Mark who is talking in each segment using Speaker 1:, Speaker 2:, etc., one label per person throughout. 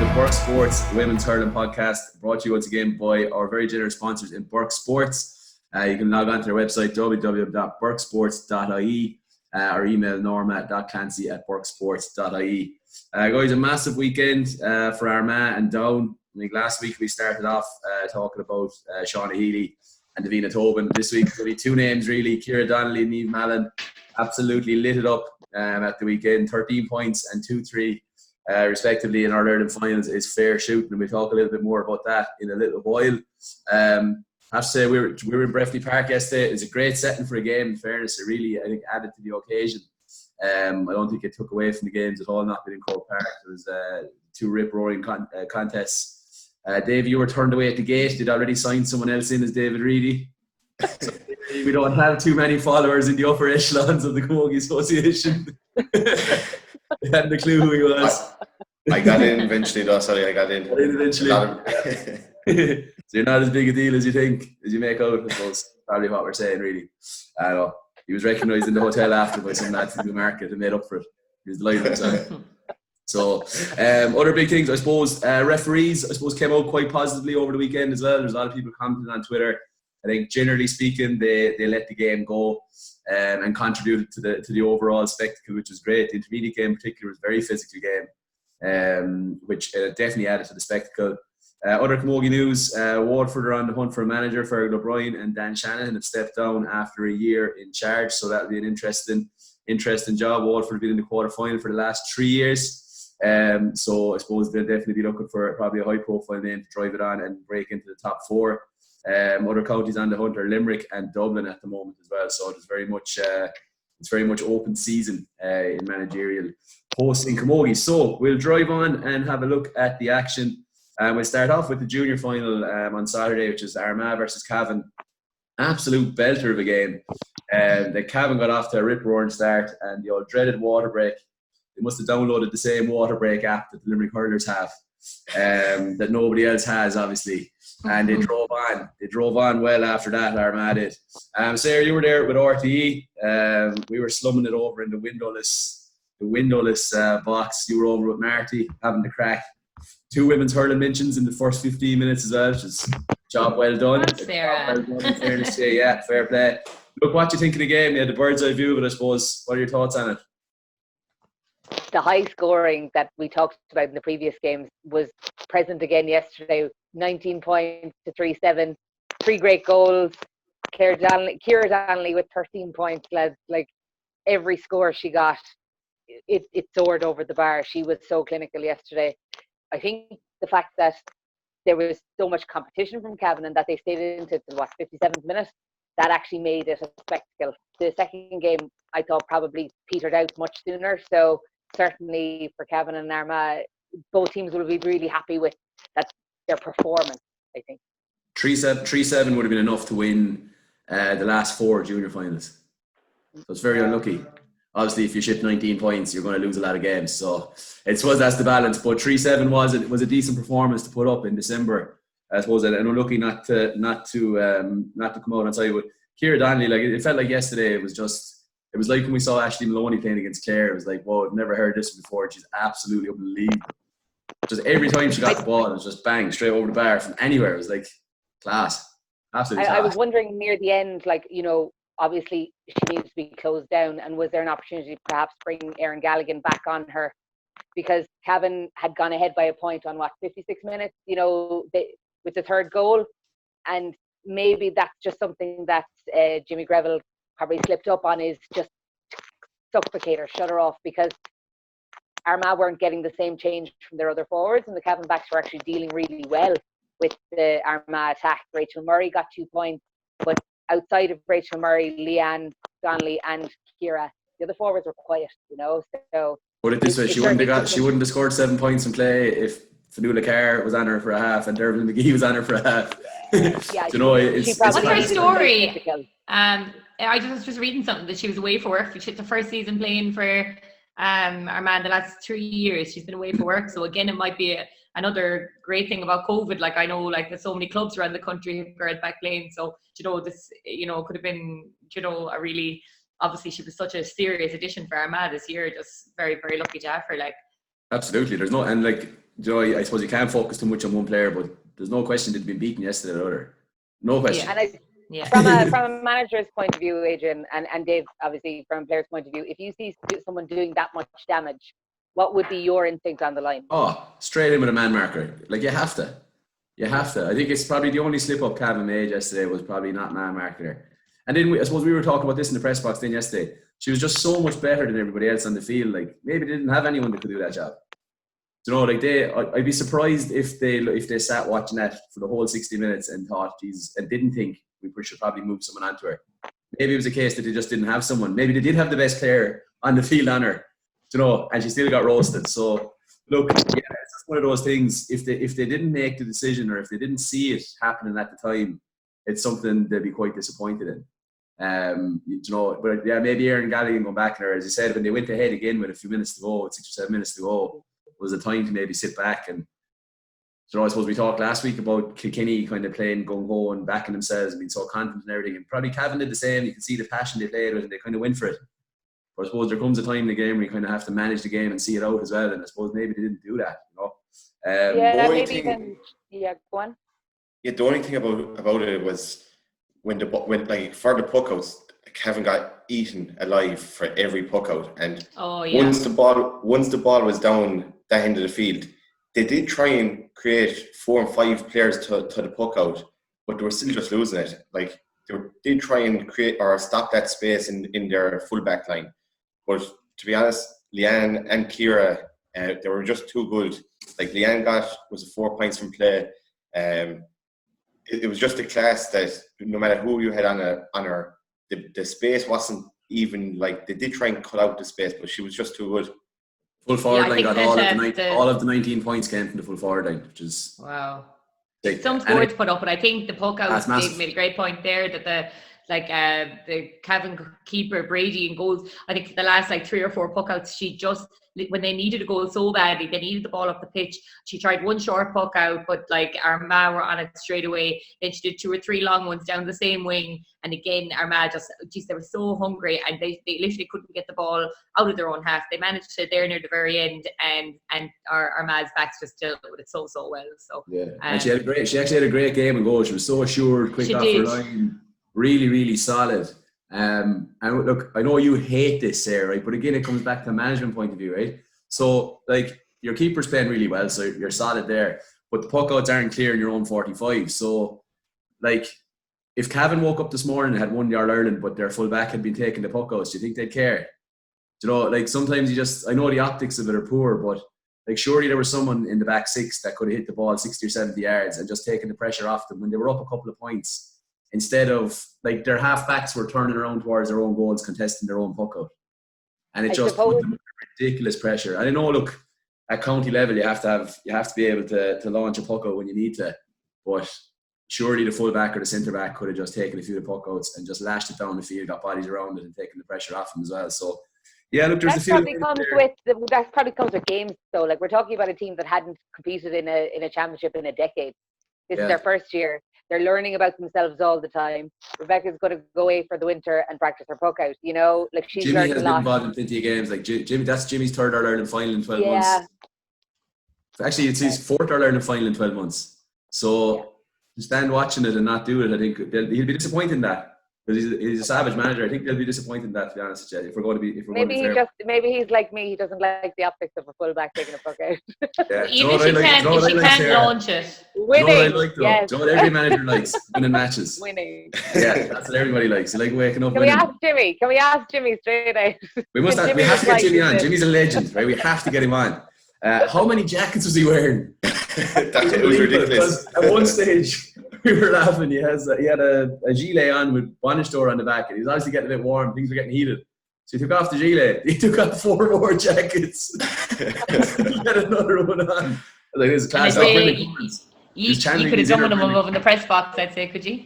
Speaker 1: the Bourke Sports Women's Hurling Podcast, brought to you once again by our very generous sponsors in Bourke Sports. You can log on to their website, www.bourkesports.ie, or email norma.clancy@bourkesports.ie. Guys, a massive weekend for Armagh and Down. I think last week we started off talking about Shauna Healy and Davina Tobin. This week there'll be two names really, Ciara Donnelly and Niamh Mallon. Absolutely lit it up at the weekend. 13 points and 2-3 respectively in our Ireland finals is fair shooting, and we'll talk a little bit more about that in a little while. I have to say we were in Breffni Park yesterday. It was a great setting for a game. In fairness, it really, I think, added to the occasion. I don't think it took away from the games at all, not being in Croker Park. It was two rip-roaring contests. Dave, you were turned away at the gate. They'd already signed someone else in as David Reedy. So we don't have too many followers in the upper echelons of the Camogie Association. They hadn't a clue who he was.
Speaker 2: I got in eventually though, I got in.
Speaker 1: Eventually. So you're not as big a deal as you think, as you make out, I suppose. Probably what we're saying, really. I know. He was recognised in the hotel after by some lads in the market and made up for it. He was delighted with himself. So, other big things, I suppose, referees, I suppose, came out quite positively over the weekend as well. There's a lot of people commenting on Twitter. I think, generally speaking, they let the game go and contributed to the overall spectacle, which was great. The intermediate game in particular was a very physical game, which definitely added to the spectacle. Other camogie news, Waterford are on the hunt for a manager. Fergal O'Brien and Dan Shanahan have stepped down after a year in charge, so that'll be an interesting job. Waterford have been in the quarter-final for the last 3 years, so I suppose they'll definitely be looking for probably a high-profile name to drive it on and break into the top four. Other counties on the hunt are Limerick and Dublin at the moment as well, so it's very much open season in managerial posts in camogie. So we'll drive on and have a look at the action. We'll start off with the junior final on Saturday, which is Armagh versus Cavan. Absolute belter of a game. The Cavan got off to a rip-roaring start, and the old dreaded water break. They must have downloaded the same water break app that the Limerick hurlers have, that nobody else has, obviously. And they drove on. They drove on well after that, Armagh did. Sarah, you were there with RTE. We were slumming it over in the windowless box. You were over with Marty, having the crack. 2 women's hurling mentions in the first 15 minutes as well, which is job well done.
Speaker 3: Sarah.
Speaker 1: Well done, in fairness to you. Yeah, fair play. Look, what do you think of the game? You had the bird's eye view of it, I suppose. What are your thoughts on it?
Speaker 3: The high scoring that we talked about in the previous games was present again yesterday. 19 points to 3-7, 3 great goals. Ciara Donnelly with 13 points, lads. Like, every score she got, it soared over the bar. She was so clinical yesterday. I think the fact that there was so much competition from Cavan and that they stayed into the 57th minute, that actually made it a spectacle. The second game, I thought, probably petered out much sooner. So certainly for Cavan and Armagh, both teams will be really happy with that, their performance, I think.
Speaker 1: 3-7 would have been enough to win the last 4 junior finals. So it's very unlucky. Obviously, if you ship 19 points, you're going to lose a lot of games. So I suppose that's the balance. But 3-7 was a decent performance to put up in December, I suppose. And unlucky not to come out on side with Ciara Donnelly. Like, it felt like yesterday it was like when we saw Ashley Maloney playing against Clare. It was like, whoa, I've never heard this before. She's absolutely unbelievable. Just every time she got the ball, it was just bang straight over the bar from anywhere. It was like class, absolutely class.
Speaker 3: I was wondering near the end, like, you know, obviously she needs to be closed down, and was there an opportunity to perhaps bring Erin Galligan back on her, because Cavan had gone ahead by a point on 56 minutes, you know, with the third goal, and maybe that's just something that Jimmy Greville probably slipped up on, is just suffocate her, shut her off, because Armagh weren't getting the same change from their other forwards, and the Cavan backs were actually dealing really well with the Armagh attack. Rachel Murray got 2 points, but outside of Rachel Murray, Leanne Donnelly and Ciara, the other forwards were quiet, you know. So
Speaker 1: put it this way, she wouldn't have scored 7 points in play if Fionnuala Carr was on her for a half and Dervin McGee was on her for a half.
Speaker 3: Yeah,
Speaker 1: you know, it's
Speaker 4: what's her story? I just was reading something that she was away for work. It's the first season playing for Armagh the last 3 years. She's been away for work, so again, it might be another great thing about COVID. Like, I know, like, there's so many clubs around the country who are back playing, so, you know, this, you know, could have been, you know, a really, obviously she was such a serious addition for Armagh this year. Just very, very lucky to have her. Like,
Speaker 1: absolutely, there's no, and like, I suppose you can't focus too much on one player, but there's no question they'd been beaten yesterday or other. No question.
Speaker 3: And from a manager's point of view, Adrian, and Dave, obviously from a player's point of view, if you see someone doing that much damage, what would be your instinct on the line?
Speaker 1: Oh, straight in with a man marker. Like, you have to. I think it's probably the only slip-up Cavan made yesterday was probably not man marker there. And then I suppose we were talking about this in the press box then yesterday. She was just so much better than everybody else on the field. Like, maybe they didn't have anyone that could do that job. You know, like I'd be surprised if they sat watching that for the whole 60 minutes and thought, Jesus, and didn't think we should probably move someone onto her. Maybe it was a case that they just didn't have someone. Maybe they did have the best player on the field on her, you know, and she still got roasted. So, look, yeah, it's just one of those things. If they didn't make the decision or if they didn't see it happening at the time, it's something they'd be quite disappointed in. You know, but yeah, maybe Aaron Gallagher going back there, as you said, when they went ahead again with a few minutes to go, 6 or 7 minutes to go, was a time to maybe sit back. And you know, I suppose we talked last week about Kilkenny kind of playing gung-ho and backing themselves and being so confident and everything, and probably Cavan did the same. You can see the passion they played with and they kind of went for it. But I suppose there comes a time in the game where you kind of have to manage the game and see it out as well, and I suppose maybe they didn't do that, you know.
Speaker 3: Go on.
Speaker 2: Yeah, the only thing about it was when like for the puck outs, Cavan got eaten alive for every puck out, and once the ball was down that end of the field, they did try and create 4 and 5 players to the puck out, but they were still just losing it. Like, they did try and create or stop that space in their full back line, but to be honest, Leanne and Ciara, they were just too good. Like, Leanne was 4 points from play. It was just a class that no matter who you had on her, the space wasn't even, like, they did try and cut out the space, but she was just too good.
Speaker 1: Full forward line got all of the 19 points came from the full forward line, which is
Speaker 4: wow.
Speaker 1: Big.
Speaker 4: Some score to put up, but I think the puck out, Dave made a great point there that the Cavan keeper Brady in goals, I think for the last 3 or 4 puck outs, she just, when they needed a goal so badly, they needed the ball up the pitch, she tried one short puck out, but Armagh were on it straight away. Then she did 2 or 3 long ones down the same wing, and again Armagh they were so hungry, and they literally couldn't get the ball out of their own half. They managed to there near the very end, and Armagh's backs just dealt with it so well. So
Speaker 1: yeah, and she actually had a great game and goal. She was so assured, quick off her line, really, really solid. And look, I know you hate this, Sarah, right? But again, it comes back to a management point of view, right? So, your keeper's playing really well, so you're solid there. But the puck outs aren't clear in your own 45. So, if Cavan woke up this morning and had won the All-Ireland, but their full back had been taking the puck outs, do you think they'd care? You know, sometimes I know the optics of it are poor, but surely there was someone in the back 6 that could have hit the ball 60 or 70 yards and just taken the pressure off them when they were up a couple of points. Instead of, their half-backs were turning around towards their own goals, contesting their own puck out. And it just put them under ridiculous pressure. And I know, look, at county level, you have to be able to launch a puck out when you need to. But surely the full-back or the centre-back could have just taken a few of the puck outs and just lashed it down the field, got bodies around it and taken the pressure off them as well. So, yeah, look, there's
Speaker 3: that probably comes with games, though. We're talking about a team that hadn't competed in a championship in a decade. This is their first year. They're learning about themselves all the time. Rebecca's going to go away for the winter and practice her puck out. You know, she's
Speaker 1: Jimmy
Speaker 3: learned
Speaker 1: has
Speaker 3: a lot.
Speaker 1: been involved in plenty of games. Jimmy, that's Jimmy's 3rd All-Ireland final in 12 months. Actually, it's his 4th All-Ireland final in 12 months. So to stand watching it and not do it, I think he'll be disappointed in that. Because he's a savage manager. I think they'll be disappointed in that, to be honest with you. If we're going to be
Speaker 3: maybe he's like me. He doesn't like the optics of a fullback taking a puck out.
Speaker 1: Yeah.
Speaker 4: Even if she can't launch it.
Speaker 3: Winning.
Speaker 1: Do you know what every manager likes? Winning matches.
Speaker 3: Winning.
Speaker 1: Yeah, that's what everybody likes. They like waking up.
Speaker 3: Can we ask Jimmy straight out?
Speaker 1: We have to get Jimmy on. Jimmy's a legend, right? We have to get him on. How many jackets was he wearing?
Speaker 2: That was ridiculous.
Speaker 1: At one stage, we were laughing. He had a gilet on with bondage door on the back, and he was obviously getting a bit warm. Things were getting heated. So he took off the gilet. He took off 4 more jackets. He had another one on. This is class.
Speaker 4: You could have done with him above in the press box, I'd say, could you?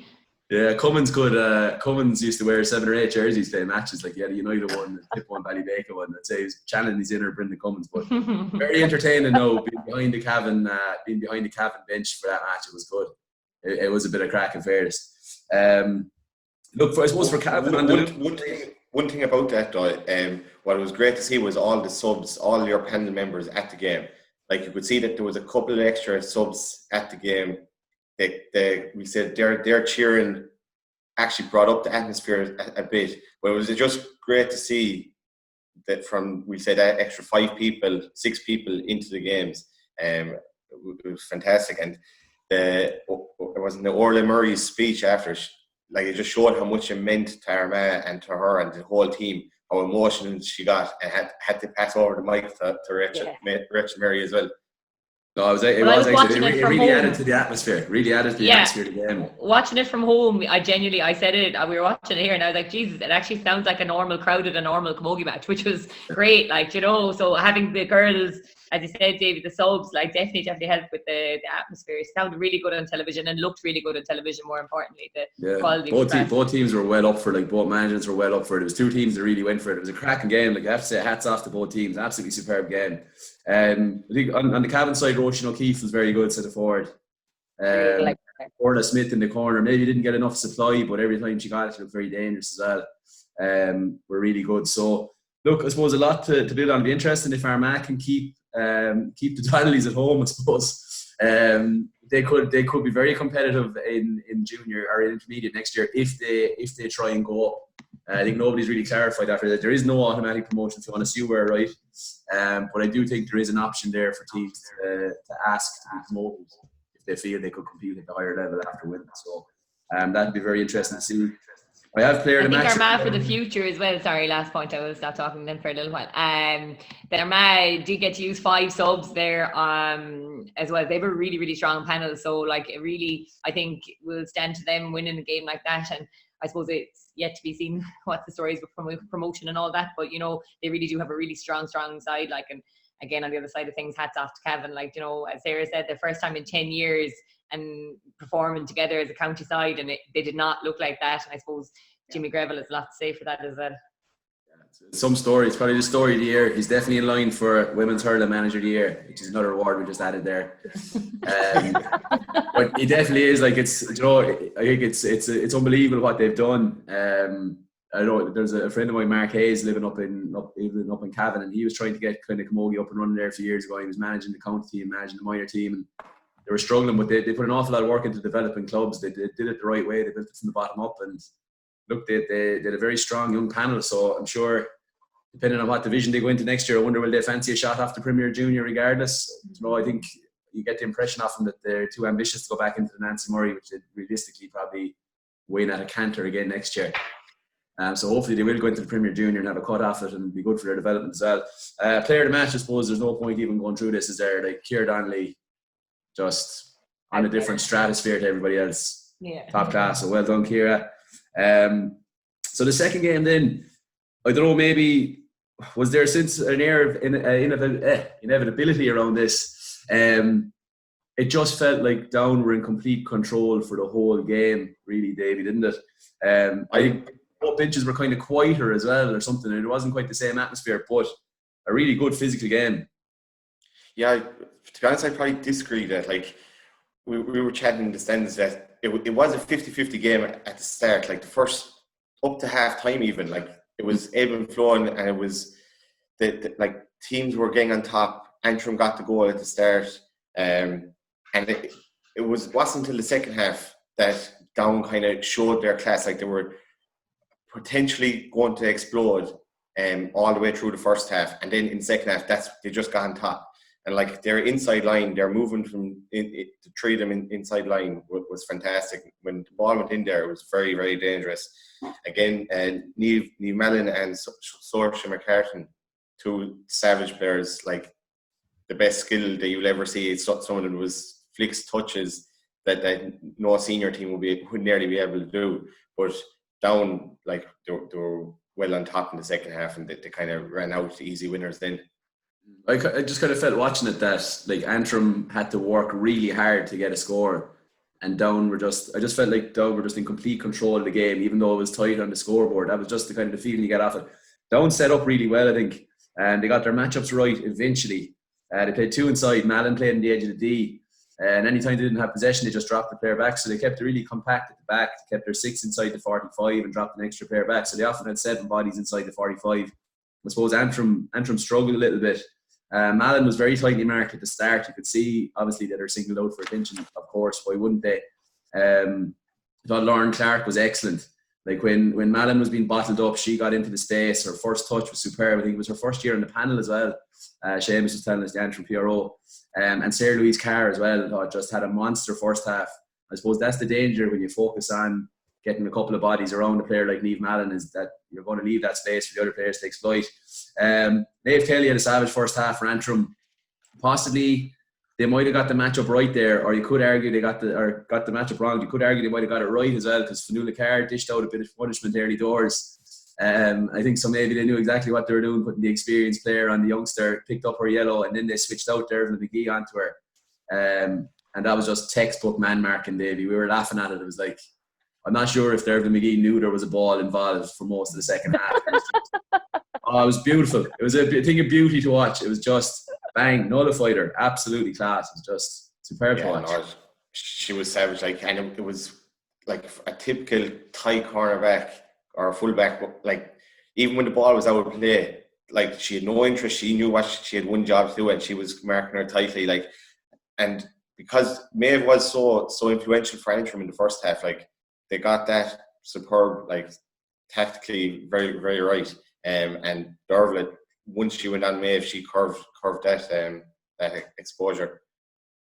Speaker 1: Yeah, Cummins used to wear 7 or 8 jerseys playing matches. He had a United one, a Tip one, Ballybaker one. I'd say he's channeling his inner Brendan Cummins, but very entertaining. Being behind the Cavan bench for that match, it was good. It was a bit of crack in fairness. Look, I suppose for Cavan,
Speaker 2: one thing about that though, what was great to see was all the subs, all your panel members at the game. like you could see that there was a couple of extra subs at the game. We said their cheering actually brought up the atmosphere a bit, but it was just great to see that we said that extra 6 people into the games. It was fantastic, and it wasn't the Orla Murray's speech after, like it just showed how much it meant to Armagh and to her and the whole team, how emotional she got, and had to pass over the mic to Rachel Murray as well.
Speaker 1: No, it really added to the atmosphere. Really added to the atmosphere of the game.
Speaker 4: Watching it from home, I said it. We were watching it here, and I was like, Jesus, it actually sounds like a normal crowd at a normal camogie match, which was great. Like, you know, so having the girls, as you said, David, the subs, like definitely helped with the atmosphere. It sounded really good on television and looked really good on television. More importantly, the quality.
Speaker 1: Both teams were well up for it. Like both managers were well up for it. There was 2 teams that really went for it. It was a cracking game. Like I have to say, hats off to both teams. Absolutely superb game. I think on the Cavan side, Roisin O'Keefe was very good centre forward. Orla Smith in the corner maybe didn't get enough supply, but every time she got it, she looked very dangerous as well. Were really good. So look, I suppose a lot to build on. It'll be interesting if Armagh can keep the Donnellys at home. I suppose they could be very competitive in junior or in intermediate next year if they try and go up. I think nobody's really clarified after that. There is no automatic promotion if you want to assume we're right. But I do think there is an option there for teams to ask to be promoted if they feel they could compete at the higher level after winning. So that'd be very interesting to see. I have played a match.
Speaker 4: I think Armagh for the future as well. Sorry, last point. I will stop talking then for a little while. That Armagh did get to use 5 subs there as well. They were really, really strong panel. So like it really, I think will stand to them winning a game like that. And I suppose it's yet to be seen what the stories with promotion and all that. But, you know, they really do have a really strong side. Like, and again, on the other side of things, hats off to Cavan. Like, you know, as Sarah said, the first time in 10 years and performing together as a county side, and they did not look like that. And I suppose Jimmy Greville has a lot to say for that as well.
Speaker 1: Some story, it's probably the story of the year. He's definitely in line for Women's Hurling Manager of the Year, which is another award we just added there. But he definitely is. Like, it's, you know, I think it's unbelievable what they've done. I know there's a friend of mine, Mark Hayes, living up in Cavan, and he was trying to get kind of camogie up and running there a few years ago. He was managing the county team, managing the minor team, and they were struggling, but they put an awful lot of work into developing clubs. They did it the right way. They built it from the bottom up, and look, they had a very strong young panel. So I'm sure, depending on what division they go into next year, I wonder will they fancy a shot after Premier Junior regardless. You know, I think you get the impression off them that they're too ambitious to go back into the Nancy Murray, which they realistically probably win at a canter again next year. So hopefully they will go into the Premier Junior and have a cut off it and be good for their development as well. Player of the match, I suppose there's no point even going through this, is there? Like Ciara Donnelly, just on a different stratosphere to everybody else.
Speaker 4: Yeah. Top
Speaker 1: class. So well done, Ciara. So the second game then, I don't know, maybe was there since an air of inevitability around this? It just felt like Down were in complete control for the whole game, really, Davey, didn't it? I think both benches were kind of quieter as well or something. It wasn't quite the same atmosphere, but a really good physical game.
Speaker 2: Yeah, to be honest, I probably disagree that, like, we were chatting in the stands that it was a 50-50 game at the start, like the first up to half time even, like it was able and flowing, and it was like teams were getting on top. Antrim got the goal at the start, and it wasn't until the second half that Down kind of showed their class, like they were potentially going to explode all the way through the first half, and then in the second half they just got on top. And like their inside line, they're moving from to treat them inside line was fantastic. When the ball went in there, it was very, very dangerous. Again, Niamh Mellon and Saoirse McCartan, 2 savage players, like the best skill that you'll ever see. It's someone that was flicks touches that no senior team would nearly be able to do. But Down, like they were well on top in the second half, and they kind of ran out easy winners then.
Speaker 1: I just kind of felt watching it that like Antrim had to work really hard to get a score, and I just felt like Down were just in complete control of the game, even though it was tight on the scoreboard. That was just the kind of the feeling you get off it. Down set up really well, I think, and they got their matchups right eventually. They played 2 inside. Malin played on the edge of the D, and anytime they didn't have possession, they just dropped the player back. So they kept it really compact at the back. They kept their 6 inside the 45 and dropped an extra player back. So they often had 7 bodies inside the 45. I suppose Antrim struggled a little bit. Malin was very tightly marked at the start. You could see, obviously, that they're singled out for attention, of course. Why wouldn't they? I thought Lauren Clark was excellent. Like when Malin was being bottled up, she got into the space. Her first touch was superb. I think it was her first year on the panel as well. Seamus was telling us, the Antrim PRO. And Sarah Louise Carr as well, I thought, just had a monster first half. I suppose that's the danger when you focus on getting a couple of bodies around a player like Niamh Malin, is that you're going to leave that space for the other players to exploit. Niamh Kelly had a savage first half for Antrim. Possibly they might have got the matchup right there, or you could argue they got the matchup wrong. You could argue they might have got it right as well, because Fionnuala Carr dished out a bit of punishment early doors. I think so. Maybe they knew exactly what they were doing, putting the experienced player on the youngster, picked up her yellow, and then they switched out Dervin McGee onto her. And that was just textbook man marking, Davy. We were laughing at it. It was like, I'm not sure if Dervin McGee knew there was a ball involved for most of the second half. It was beautiful. It was a thing of beauty to watch. It was just bang, nullified her. Absolutely class. It was just superb to watch.
Speaker 2: No, she was savage. Like, and it was like a typical tight cornerback or fullback. Like, even when the ball was out of play, like, she had no interest. She knew what she had one job to do, and she was marking her tightly. Like, and because Maeve was so influential for Antrim in the first half, like, they got that superb, like, tactically very, very right. And Dervla, once she went on Maeve, she curved that exposure.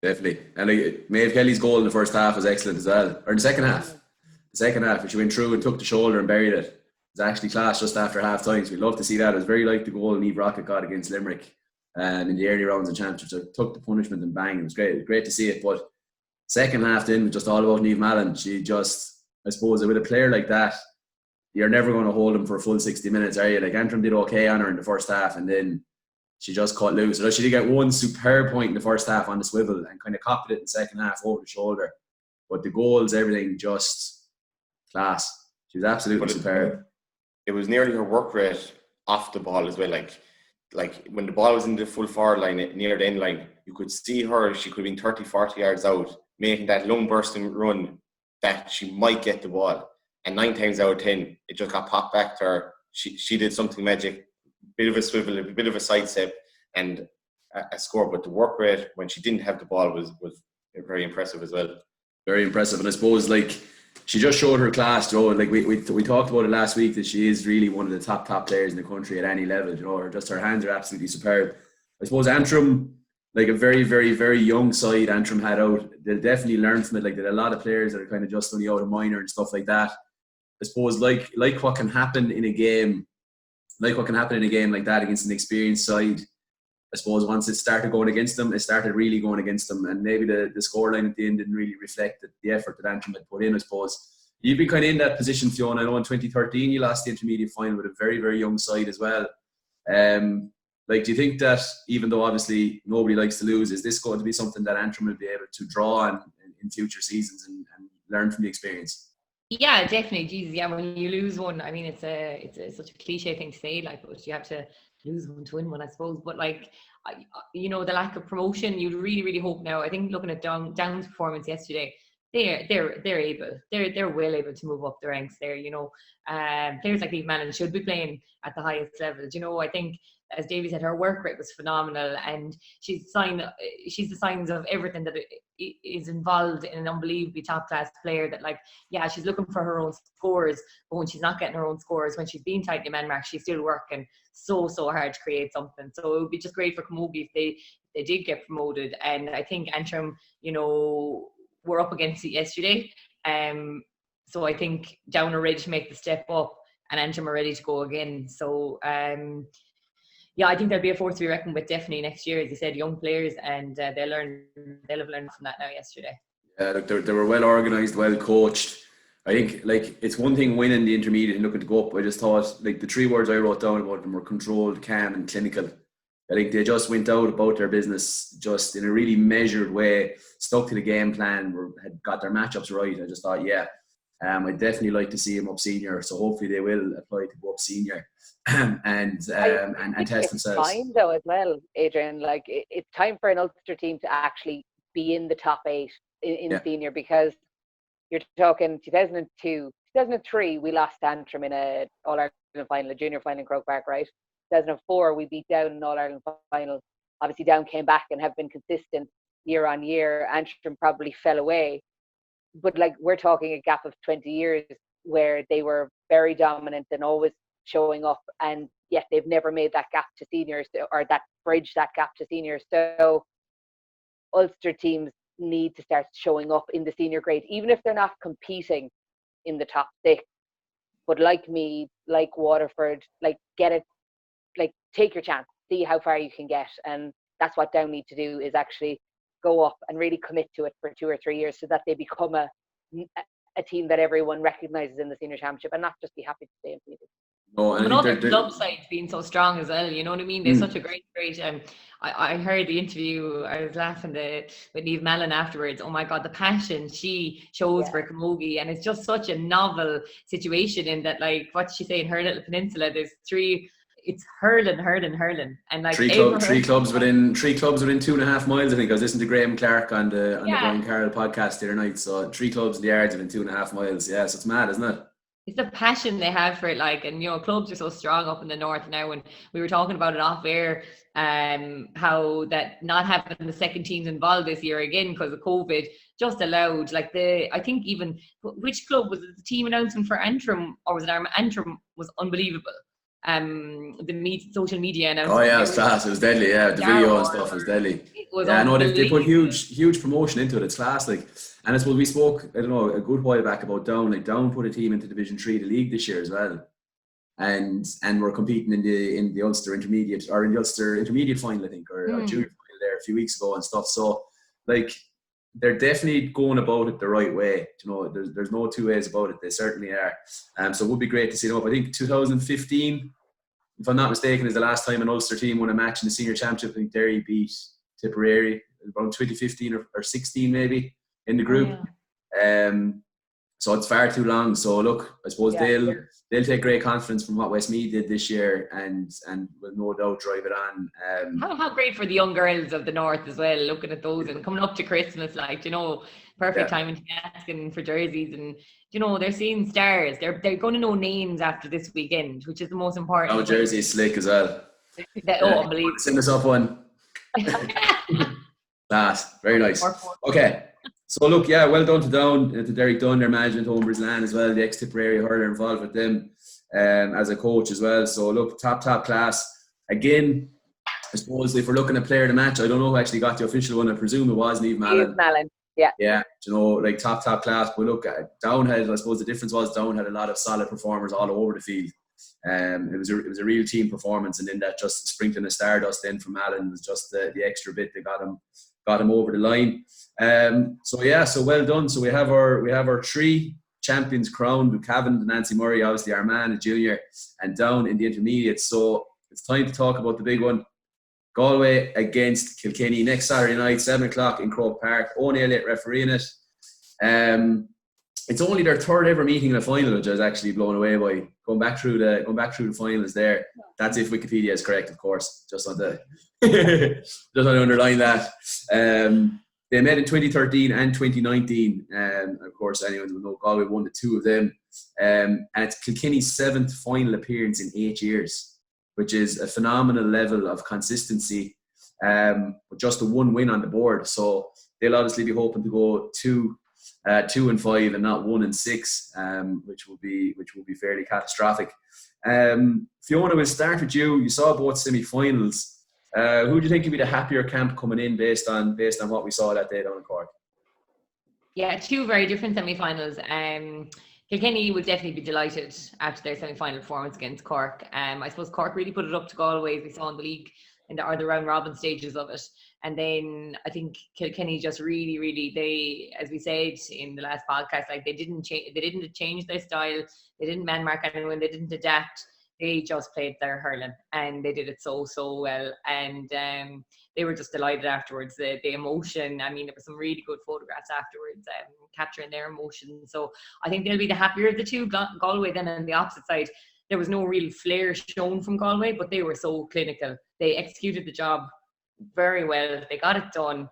Speaker 1: Definitely. And Maeve Kelly's goal in the first half was excellent as well. Or in the second half. The second half, she went through and took the shoulder and buried it. It was actually class just after half time. So we'd love to see that. It was very like the goal Niamh Rocket got against Limerick in the early rounds of championship. So took the punishment and bang. It was great. It was great to see it. But second half then, just all about Niamh Malin. She just, I suppose, with a player like that, you're never going to hold him for a full 60 minutes, are you? Like, Antrim did okay on her in the first half, and then she just cut loose. So she did get one superb point in the first half on the swivel and kind of copied it in the second half over the shoulder. But the goals, everything, just class. She was absolutely superb.
Speaker 2: It was nearly her work rate off the ball as well. Like when the ball was in the full forward line near the end line, you could see her. She could have been 30, 40 yards out, making that lung bursting run that she might get the ball. And 9 times out of 10, it just got popped back to her. She did something magic, bit of a swivel, a bit of a sidestep, and a score. But the work rate when she didn't have the ball was very impressive as well. Very
Speaker 1: impressive. And I suppose, like, she just showed her class, Joe. Like we talked about it last week, that she is really one of the top players in the country at any level. You know, her hands are absolutely superb. I suppose Antrim, like a very, very, very young side Antrim had out, they'll definitely learn from it. Like, there are a lot of players that are kind of just only out of minor and stuff like that. I suppose like what can happen in a game like that against an experienced side. I suppose once it started going against them, it started really going against them, and maybe the scoreline at the end didn't really reflect the effort that Antrim had put in. I suppose you've been kind of in that position, Fiona. I know in 2013 you lost the intermediate final with a very, very young side as well. Like, do you think that, even though obviously nobody likes to lose, is this going to be something that Antrim will be able to draw on in future seasons and learn from the experience?
Speaker 4: Yeah, definitely. Jesus, yeah. When you lose one, I mean, it's such a cliche thing to say, like, but you have to lose one to win one, I suppose. But like, the lack of promotion, you'd really, really hope now. I think looking at Down's performance yesterday, they're well able to move up the ranks there. Players like Niamh Malin should be playing at the highest levels. I think, as Davy said, her work rate was phenomenal, and she's the signs of everything that is involved in an unbelievably top class player. That, like, yeah, she's looking for her own scores, but when she's not getting her own scores, when she's being tightly man marked, she's still working so hard to create something. So it would be just great for camogie if they did get promoted. And I think Antrim, were up against it yesterday. So I think Down are ready to make the step up, and Antrim are ready to go again. So yeah, I think there'll be a force to be reckoned with definitely next year, as you said, young players, and they'll have learned from that now yesterday.
Speaker 1: Yeah, look, they were well organised, well coached. I think, like, it's one thing winning the intermediate and looking to go up. I just thought, like, the 3 words I wrote down about them were controlled, calm and clinical. I think they just went out about their business just in a really measured way, stuck to the game plan, had got their matchups right. I just thought, yeah, I'd definitely like to see them up senior. So hopefully they will apply to go up senior and test themselves.
Speaker 3: It's time though as well, Adrian. Like, it's time for an Ulster team to actually be in the top 8 in senior, because you're talking 2002, 2003, we lost Antrim in a All-Ireland final, a junior final in Croker Park, right? 2004, we beat Down in All-Ireland final obviously Down came back and have been consistent year on year. Antrim probably fell away. But like, we're talking a gap of 20 years where they were very dominant and always showing up, and yet they've never made that gap to seniors, or that bridge that gap to seniors. So Ulster teams need to start showing up in the senior grade, even if they're not competing in the top 6. But like Meath, like Waterford, like, get it, like, take your chance, see how far you can get. And that's what Down need to do, is actually go up and really commit to it for 2 or 3 years, so that they become a team that everyone recognises in the senior championship, and not just be happy to stay in Meath.
Speaker 4: No, and other club sides being so strong as well, you know what I mean? They're such a great I heard the interview, I was laughing with Niamh Mellon afterwards. Oh my God, the passion she shows for camogie, and it's just such a novel situation in that, like, what's she saying, her little peninsula, there's 3, it's hurling, and like
Speaker 1: three clubs within 2.5 miles. I think I was listening to Graham Clark on the Brian Carroll podcast the other night. So 3 clubs in the yards within 2.5 miles. Yeah, so it's mad, isn't it?
Speaker 4: It's the passion they have for it, like, and you know, clubs are so strong up in the north now. And we were talking about it off air, how that not having the second teams involved this year again because of COVID just allowed, like, I think even, which club was it, the team announcement for Antrim, or was it Antrim, was unbelievable. The social media announcement.
Speaker 1: Oh yeah, it was class. It was deadly. Yeah, the video and stuff was deadly. They put huge promotion into it. It's class, like. And I suppose we spoke, I don't know, a good while back about Down. Like, Down put a team into Division 3 of the league this year as well, and we're competing in the Ulster Intermediate, or in the Ulster Intermediate final, I think, or junior final there a few weeks ago and stuff. So, like, they're definitely going about it the right way. You know, there's no two ways about it. They certainly are. So it would be great to see them up. I think 2015, if I'm not mistaken, is the last time an Ulster team won a match in the senior championship. I think Derry beat Tipperary around 2015 or 16 maybe in the group. So it's far too long. So look, I suppose they'll take great confidence from what Westmeath did this year, and will no doubt drive it on.
Speaker 4: How great for the young girls of the north as well, looking at those and coming up to Christmas, like, you know, perfect time to be asking for jerseys, and you know, they're seeing stars. They're going to know names after this weekend, which is the most important.
Speaker 1: Oh, jersey is slick as well.
Speaker 4: Unbelievable.
Speaker 1: Send us up one. Class, very nice. Okay. So look, well done to Down, to Derek Dunn, their management, Home Brislan as well, the ex-Tipperary hurler involved with them as a coach as well. So look, top class. Again, I suppose if we're looking at player of the match, I don't know who actually got the official one. I presume it was Niamh Mellon. Yeah, you know, like top class. But look, Down had, I suppose the difference was Down had a lot of solid performers all over the field. It was a real team performance, and then that just sprinkling of stardust then from Mellon was just the extra bit that got him over the line. So well done. So we have our 3 champions crowned with Cavan and Nancy Murray, obviously Armagh in junior, and Down in the intermediate. So it's time to talk about the big one. Galway against Kilkenny next Saturday night, 7:00 in Croker Park. Owen Elliott refereeing it. It's only their 3rd ever meeting in a final, which I was actually blown away by. Going back through the finals there. That's if Wikipedia is correct, of course. Just want to underline that. They met in 2013 and 2019. Of course, anyone will know Galway won the 2 of them. And it's Kilkenny's 7th final appearance in 8 years, which is a phenomenal level of consistency. With just the 1 win on the board. So they'll obviously be hoping to go 2-5 and not 1-6, which will be fairly catastrophic. Fiona, we'll start with you. You saw both semi-finals. Who do you think would be the happier camp coming in based on what we saw that day down in Cork?
Speaker 4: Yeah, 2 very different semi-finals. Kilkenny would definitely be delighted after their semi-final performance against Cork. I suppose Cork really put it up to Galway, as we saw in the league in the round robin stages of it. And then I think Kilkenny just really, they, as we said in the last podcast, like, they didn't change their style. They didn't man mark anyone. They didn't adapt. They just played their hurling, and they did it so well. And they were just delighted afterwards. The emotion, I mean, there were some really good photographs afterwards, capturing their emotion. So I think they'll be the happier of the 2. Galway then on the opposite side, there was no real flair shown from Galway, but they were so clinical. They executed the job very well. They got it done.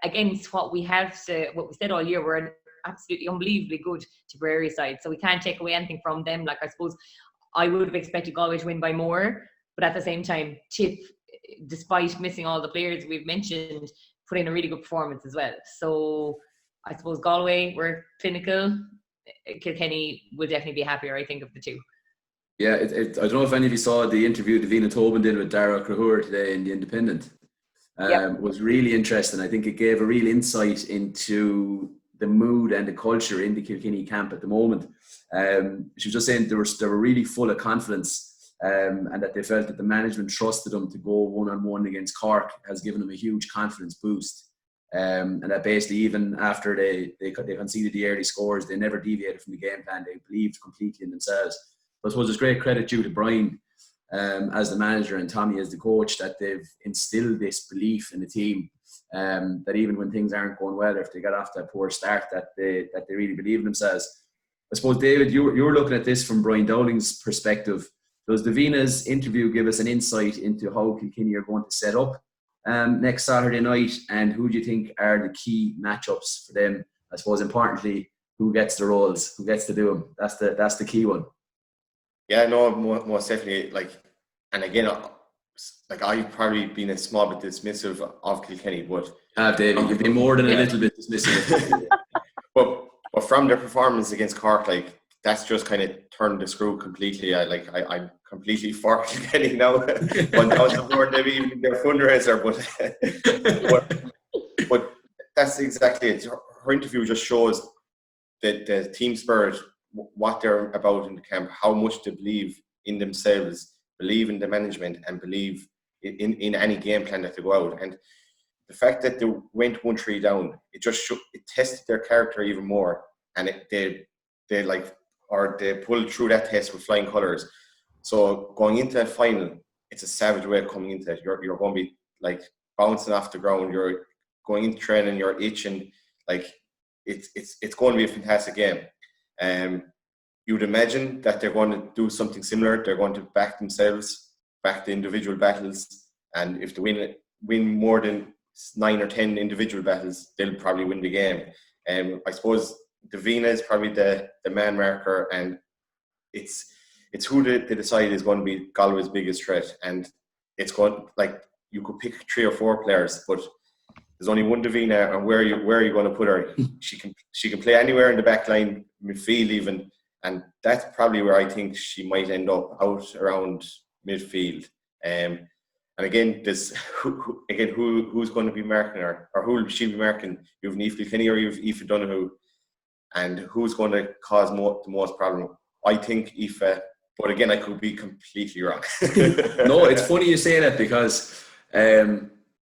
Speaker 4: Against what we said all year, we're an absolutely unbelievably good Tipperary side. So we can't take away anything from them. Like, I suppose I would have expected Galway to win by more, but at the same time, Tip despite missing all the players we've mentioned, put in a really good performance as well. So I suppose Galway were clinical. Kilkenny will definitely be happier, I think, of the two.
Speaker 1: Yeah, I don't know if any of you saw the interview Davina Tobin did with Dara Croker today in The Independent. It was really interesting. I think it gave a real insight into the mood and the culture in the Kilkenny camp at the moment. She was just saying they were really full of confidence, and that they felt that the management trusted them to go one-on-one against Cork has given them a huge confidence boost. And that basically even after they conceded the early scores, they never deviated from the game plan. They believed completely in themselves. I suppose there's great credit due to Brian as the manager and Tommy as the coach, that they've instilled this belief in the team, that even when things aren't going well, or if they get off that poor start, that they really believe in themselves. I suppose, David, you were looking at this from Brian Dowling's perspective. Does Davina's interview give us an insight into how Kilkenny are going to set up next Saturday night, and who do you think are the key matchups for them? I suppose importantly, who gets the roles, who gets to do them? That's the key one.
Speaker 2: Yeah, no, most definitely. And again, I've probably been a small bit dismissive of Kilkenny, but
Speaker 1: David, you've been more than a little bit dismissive.
Speaker 2: but from their performance against Cork, that's just kind of turned the screw completely. I'm completely for Kilkenny now. One down the board, maybe even their fundraiser, but that's exactly it. Her interview just shows that the team spirit, what they're about in the camp, how much they believe in themselves, believe in the management, and believe in any game plan that they go out. And the fact that they went 1-3 down, it just it tested their character even more, and they pulled through that test with flying colours. So going into that final, it's a savage way of coming into it. You're going to be bouncing off the ground. You're going into training. You're itching. It's going to be a fantastic game. You would imagine that they're going to do something similar. They're going to back themselves, back the individual battles, and if they win more than 9 or 10 individual battles, they'll probably win the game. I suppose Davina is probably the man marker, and it's who they decide is going to be Galway's biggest threat. And it's going you could pick 3 or 4 players, but there's only one Davina, and where are you going to put her? She can play anywhere in the back line, midfield even, and that's probably where I think she might end up, out around midfield. And again, who's going to be marking her, or who will she be marking? You have Niamh Kilkenny or you have Aoife Donoghue, and who's going to cause the most problem? I think Aoife, but again, I could be completely wrong.
Speaker 1: No, it's funny you say that, because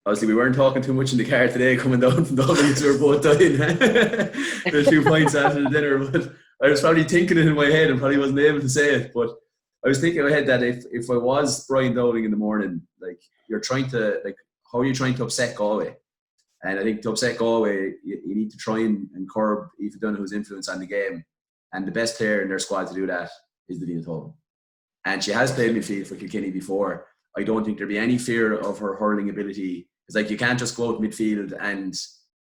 Speaker 1: obviously we weren't talking too much in the car today coming down from Dublin, because we were both dying. There's 2 pints after the dinner, but I was probably thinking it in my head and probably wasn't able to say it. But I was thinking in my head that if I was Brian Dowling in the morning, you're trying to, how are you trying to upset Galway? And I think to upset Galway, you need to try and curb Aoife Donoghue's influence on the game. And the best player in their squad to do that is Davina Tobin. And she has played midfield for Kilkenny before. I don't think there'd be any fear of her hurling ability. It's you can't just go out midfield and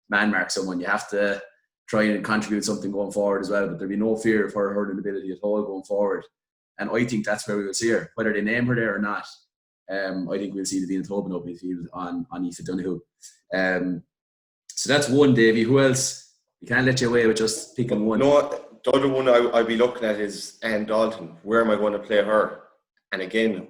Speaker 1: man mark someone. You have to try and contribute something going forward as well. But there'd be no fear of her hurling ability at all going forward. And I think that's where we will see her. Whether they name her there or not, I think we'll see Davina Tobin up midfield on Aoife Donoghue. So that's one, Davey. Who else? You can't let you away with just picking one.
Speaker 2: No, the other one I'll be looking at is Anne Dalton. Where am I going to play her? And again,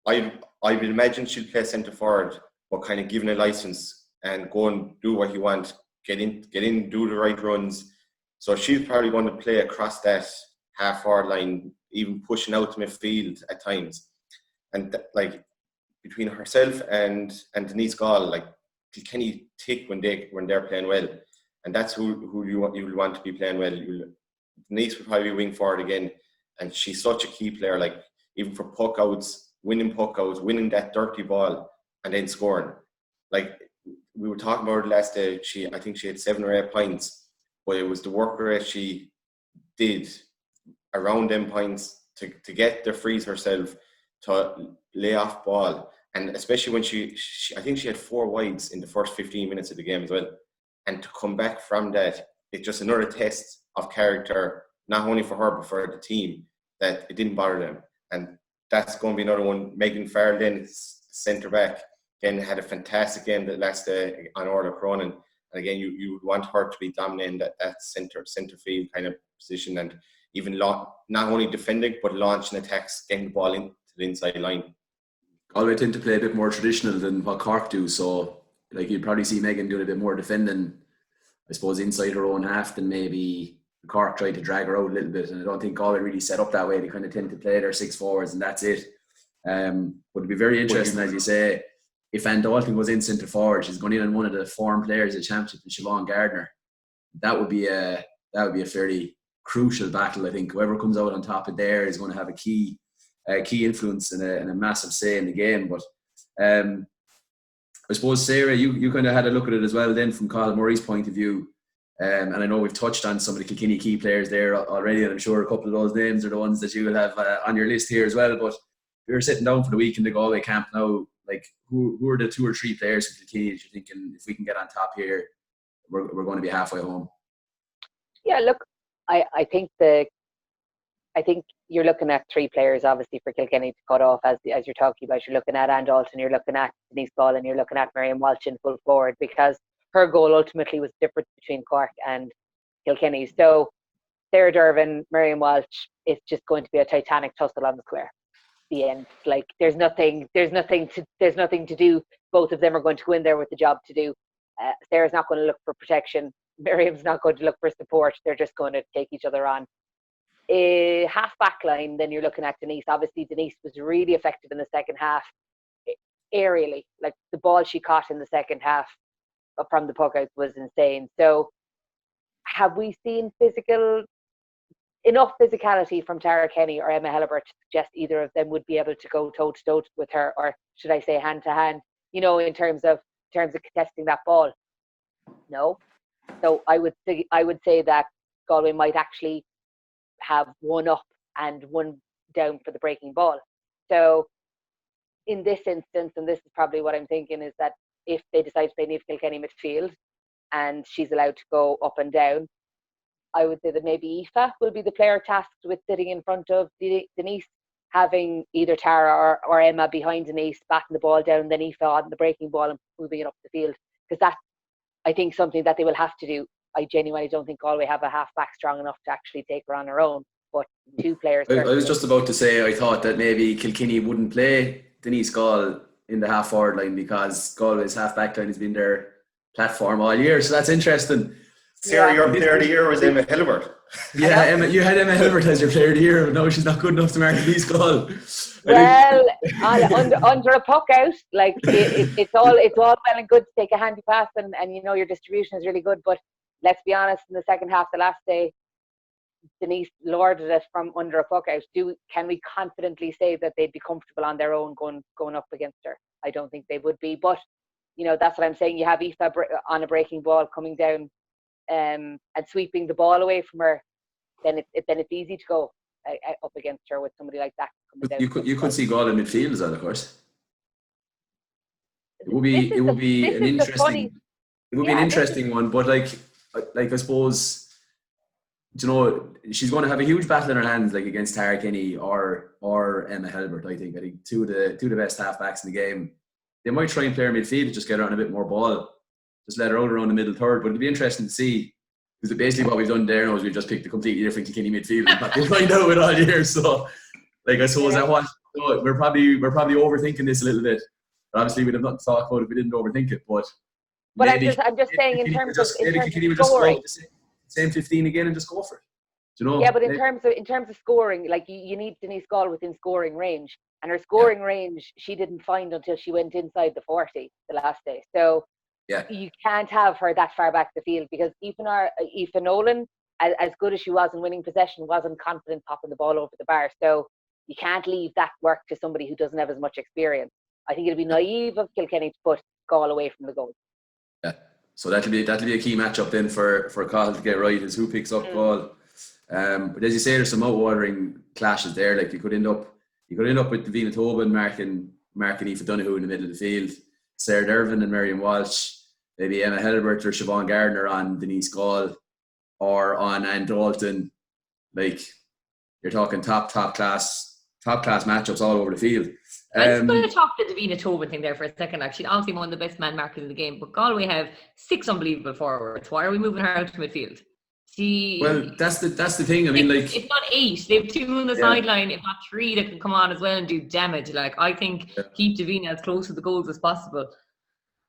Speaker 2: I would imagine she'll play centre forward, but kind of given a license and go and do what you want. Get in, do the right runs. So she's probably going to play across that half-forward line, even pushing out to midfield at times. And between herself and Denise Gall, Kilkenny tick when they're playing well, and that's who you want to be playing well. Denise will probably be wing forward again, and she's such a key player. Even for puck outs, winning that dirty ball, and then scoring. We were talking about it last day. I think she had 7 or 8 points, but it was the work rate she did around them points to get the frees herself, to lay off ball. And especially when I think she had 4 wides in the first 15 minutes of the game as well. And to come back from that, it's just another test of character, not only for her, but for the team, that it didn't bother them. And that's going to be another one. Megan Farrell then, centre back. again had a fantastic game that last on Orla Cronin. And again, you would want her to be dominating that centre field kind of position, and even not only defending but launching attacks, getting the ball into the inside line.
Speaker 1: Galway tend to play a bit more traditional than what Cork do, so like you'd probably see Megan doing a bit more defending, I suppose, inside her own half than maybe Cork tried to drag her out a little bit. And I don't think Galway really set up that way. They kind of tend to play their 6 forwards and that's it. But it'd be very interesting, as you say, if Anne Dalton goes in centre forward, she's going in on one of the form players of the championship, Siobhan Gardner. That would be a fairly crucial battle. I think whoever comes out on top of there is going to have a key influence and a massive say in the game. But I suppose, Sarah, you kind of had a look at it as well then from Cathal Murray's point of view. And I know we've touched on some of the Kilkenny key players there already, and I'm sure a couple of those names are the ones that you will have on your list here as well. But if you're sitting down for the week in the Galway camp now, like who are the 2 or 3 players from Kilkenny that you're thinking, if we can get on top here, we're going to be halfway home?
Speaker 3: Yeah, look, I think you're looking at 3 players obviously for Kilkenny to cut off, as you're talking about. You're looking at Anne Dalton, you're looking at Denise Ball, and you're looking at Miriam Walsh in full forward, because her goal ultimately was different between Cork and Kilkenny. So Sarah Dervin, Miriam Walsh, it's just going to be a titanic tussle on the square. The end. Like there's nothing to do. Both of them are going to go in there with the job to do. Sarah's not going to look for protection. Miriam's not going to look for support. They're just going to take each other on. A half back line, then you're looking at Denise. Obviously, Denise was really effective in the second half aerially. Like the ball she caught in the second half from the puck out was insane. So have we seen enough physicality from Tara Kenny or Emma Hellebert to suggest either of them would be able to go toe to toe with her, or should I say hand to hand, in terms of contesting that ball? No. So I would say that Galway might actually have one up and one down for the breaking ball. So in this instance, and this is probably what I'm thinking, is that if they decide to play Niamh Kilkenny midfield and she's allowed to go up and down, I would say that maybe Aoife will be the player tasked with sitting in front of Denise, having either Tara or Emma behind Denise, batting the ball down, then Aoife on the breaking ball and moving it up the field. Because that's, I think, something that they will have to do. I genuinely don't think Galway have a half-back strong enough to actually take her on her own. But 2 players...
Speaker 1: I was just about to say, I thought that maybe Kilkenny wouldn't play Denise Gall in the half-forward line because Galway's half-back line has been their platform all year. So that's interesting.
Speaker 2: Sarah, your player of the year was Emma Hillibert.
Speaker 1: Yeah, Emma, you had Emma Hillibert as your player of the year, but no, she's not good enough to mark Denise Gall.
Speaker 3: Well, under a puck out, like it's all well and good to take a handy pass and your distribution is really good. But let's be honest, in the second half, the last day, Denise lorded it from under a puck out. Can we confidently say that they'd be comfortable on their own going up against her? I don't think they would be. But that's what I'm saying. You have Aoife on a breaking ball coming down and sweeping the ball away from her. Then it's easy to go up against her with somebody like that coming down. You
Speaker 1: could see Gall in midfield as well, of course. It would be an interesting one, but like I suppose, she's going to have a huge battle in her hands, like against Tara Kenny or Emma Hellebert. I think two of the best halfbacks in the game. They might try and play her midfield to just get her on a bit more ball, just let her out around the middle third. But it'd be interesting to see, because basically what we've done there now is we've just picked a completely different Kilkenny midfield and what they'll find out with all year. So, I suppose we're probably overthinking this a little bit. But obviously, we'd have nothing to talk about if we didn't overthink it. But
Speaker 3: I'm just saying in terms of
Speaker 1: scoring, same 15 again and just go for it.
Speaker 3: Yeah, but in terms of scoring, like you need Denise Gall within scoring range, and her scoring range she didn't find until she went inside the 40 the last day. So you can't have her that far back the field, because Aoife Nolan, as good as she was in winning possession, wasn't confident popping the ball over the bar. So you can't leave that work to somebody who doesn't have as much experience. I think it'd be naive of Kilkenny to put Gall away from the goal. Yeah.
Speaker 1: So that'll be a key matchup then for Cathal to get right, is who picks up Gall. But as you say, there's some mouth-watering clashes there. Like you could end up with Davina Tobin marking Aoife Donoghue in the middle of the field, Sarah Dervin and Miriam Walsh, maybe Emma Hellebert or Siobhan Gardner on Denise Gall or on Anne Dalton. Like, you're talking top class top class matchups all over the field.
Speaker 4: I'm just going to talk the Davina Tobin thing there for a second. Actually, obviously one of the best man markers in the game, but Galway have 6 unbelievable forwards. Why are we moving her out to midfield?
Speaker 1: Well, that's the thing. I mean, like,
Speaker 4: if not 8, they have 2 on the sideline. If not 3, that can come on as well and do damage. Like, I think keep Davina as close to the goals as possible.